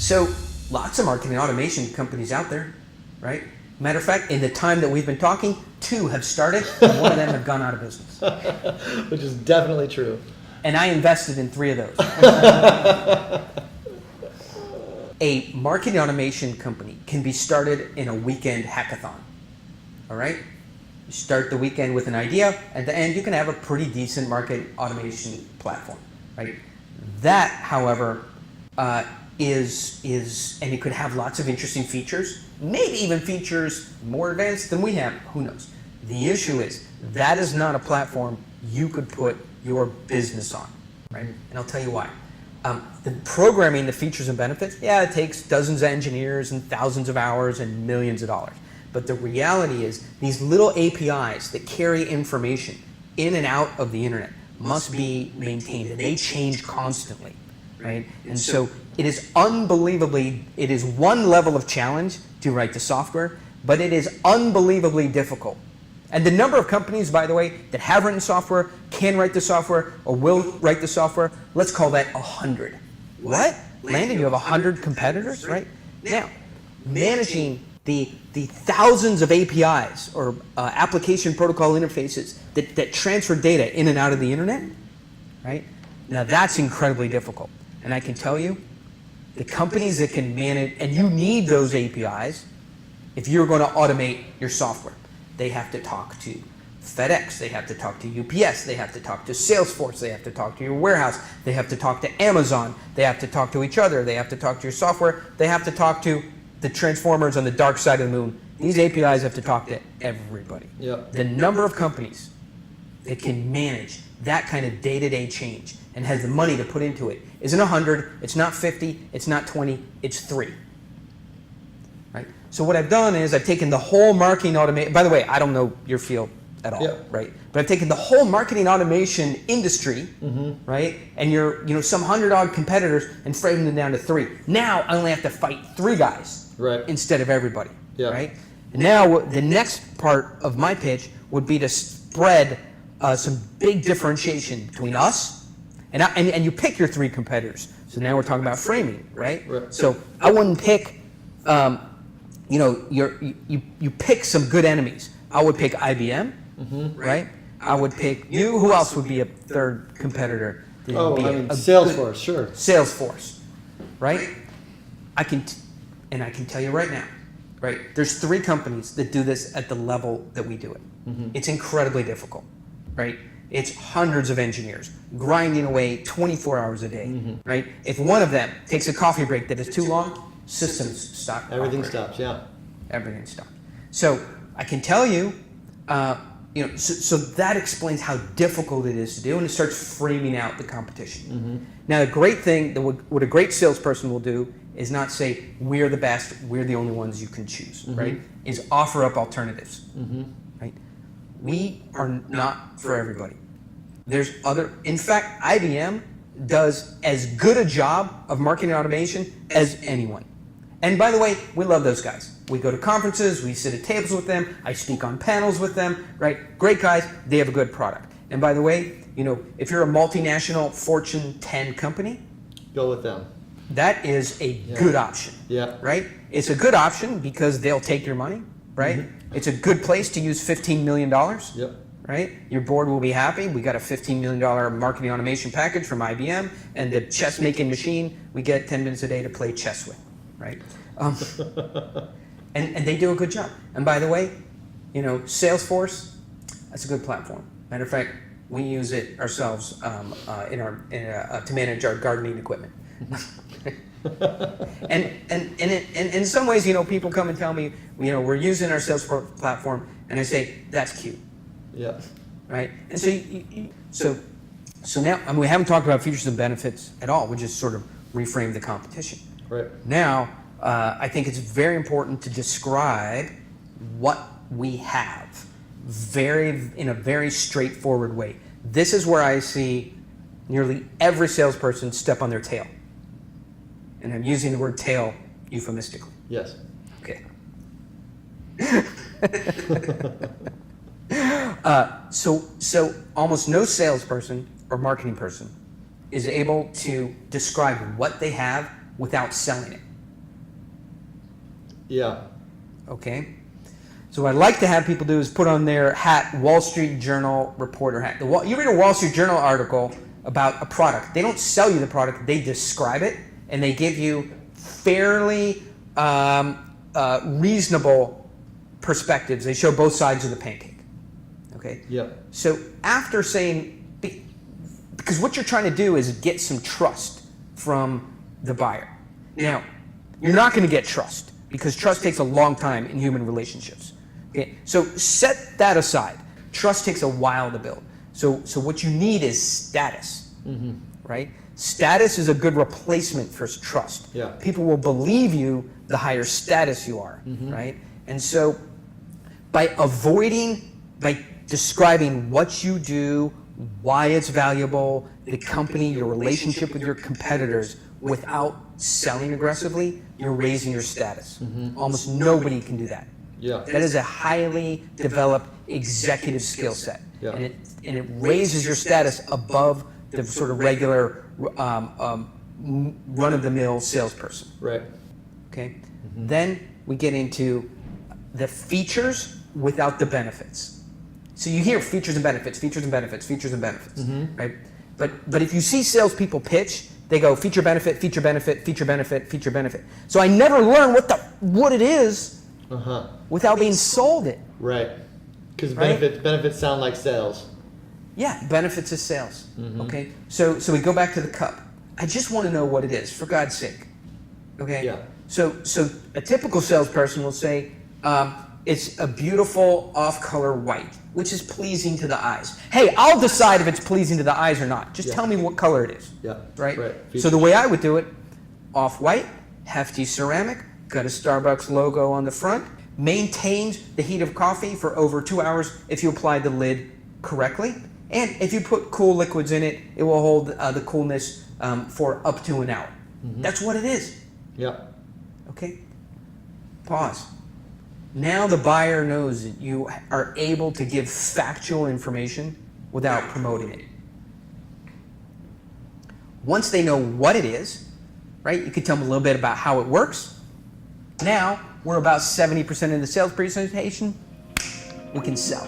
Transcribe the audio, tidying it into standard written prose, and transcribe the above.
So lots of marketing automation companies out there, right? Matter of fact, in the time that we've been talking, 2 have started and 1 of them have gone out of business. Which is definitely true. And I invested in 3 of those. A marketing automation company can be started in a weekend hackathon. All right? You start the weekend with an idea, at the end you can have a pretty decent market automation platform, right? That, however, is and it could have lots of interesting features, maybe even features more advanced than we have, who knows? The issue is that is not a platform you could put your business on, right? And I'll tell you why. The programming, the features and benefits, yeah, it takes dozens of engineers and thousands of hours and millions of dollars. But the reality is these little APIs that carry information in and out of the internet must be maintained, and they change constantly, right? And so it is it is one level of challenge to write the software, but it is unbelievably difficult. And the number of companies, by the way, that have written software, can write the software, or will write the software, let's call that 100. What? Landon, you have 100 competitors, right? Now, managing the thousands of APIs or application protocol interfaces that transfer data in and out of the internet, right? Now that's incredibly difficult. And I can tell you, the companies that can manage, and you need those APIs if you're going to automate your software. They have to talk to FedEx, they have to talk to UPS, they have to talk to Salesforce, they have to talk to your warehouse, they have to talk to Amazon, they have to talk to each other, they have to talk to your software, they have to talk to the transformers on the dark side of the moon. These APIs have to talk to everybody. Yep. The number of companies that can manage that kind of day-to-day change and has the money to put into it isn't 100, it's not 50, it's not 20, it's 3. Right? So what I've done is I've taken the whole marketing automation, by the way, I don't know your field at all, right? But I've taken the whole marketing automation industry, right? And your some 100-odd competitors and framed them down to 3. Now I only have to fight 3 guys, right, instead of everybody, right? And now the next part of my pitch would be to spread some big differentiation between us and you pick your 3 competitors. So now we're talking about framing, right? So I wouldn't pick. You pick some good enemies. I would pick IBM, right? I would pick you. Who else would be a 3rd competitor? Salesforce, sure. Salesforce, right? I can tell you right now, right? There's 3 companies that do this at the level that we do it. It's incredibly difficult, right? It's hundreds of engineers grinding away 24 hours a day, right? If one of them takes a coffee break that is too long, systems stop. Everything stops, yeah. Everything stops. So I can tell you, so that explains how difficult it is to do, and it starts framing out the competition. Now, the great thing, what a great salesperson will do is not say, we're the best, we're the only ones you can choose, right? Is offer up alternatives, right? We are not for everybody. There's in fact, IBM does as good a job of marketing automation as anyone. And by the way, we love those guys. We go to conferences, we sit at tables with them, I speak on panels with them, right? Great guys, they have a good product. And by the way, if you're a multinational Fortune 10 company, go with them. That is a good option, right? It's a good option because they'll take your money, right? It's a good place to use $15 million, right? Your board will be happy. We got a $15 million marketing automation package from IBM, and the chess making machine we get 10 minutes a day to play chess with, right? And they do a good job. And by the way, Salesforce, that's a good platform. Matter of fact, we use it ourselves to manage our gardening equipment. and in some ways, people come and tell me, we're using our Salesforce platform, and I say, that's cute. Yeah. Right? And so now, we haven't talked about features and benefits at all. We just sort of reframed the competition. Right. Now, I think it's very important to describe what we have in a very straightforward way. This is where I see nearly every salesperson step on their tail. And I'm using the word tail euphemistically. Yes. Okay. So almost no salesperson or marketing person is able to describe what they have without selling it. Yeah. Okay? So what I'd like to have people do is put on their hat Wall Street Journal reporter hat. You read a Wall Street Journal article about a product. They don't sell you the product, they describe it, and they give you fairly reasonable perspectives. They show both sides of the pancake. Okay? Yeah. So after saying, because what you're trying to do is get some trust from the buyer. Now, you're not going to get trust because trust takes a long time in human relationships. Okay? So set that aside. Trust takes a while to build. So what you need is status, right? Status is a good replacement for trust. Yeah. People will believe you the higher status you are, right? And so by describing what you do, why it's valuable, the company, your relationship with your competitors, without selling aggressively, you're raising your status. Almost nobody can do that. Yeah. That is a highly developed executive skill set. Yeah. And it raises your status above the sort of regular run-of-the-mill salesperson. Right. Okay? Then we get into the features without the benefits. So you hear features and benefits, features and benefits, features and benefits, right? But if you see salespeople pitch, they go feature benefit, feature benefit, feature benefit, feature benefit. So I never learn what it is without being sold it. Right. Because Right? benefits sound like sales. Yeah, benefits is sales. Okay, so we go back to the cup. I just want to know what it is, for God's sake. Okay. Yeah. So a typical salesperson will say, it's a beautiful off-color white, which is pleasing to the eyes. Hey, I'll decide if it's pleasing to the eyes or not. Just tell me what color it is. Yeah. Right? Right. So the way I would do it, off-white, hefty ceramic, got a Starbucks logo on the front, maintains the heat of coffee for over 2 hours if you apply the lid correctly. And if you put cool liquids in it, it will hold the coolness for up to an hour. That's what it is. Yeah. Okay? Pause. Now the buyer knows that you are able to give factual information without promoting it. Once they know what it is, right, you can tell them a little bit about how it works. Now we're about 70% in the sales presentation. We can sell.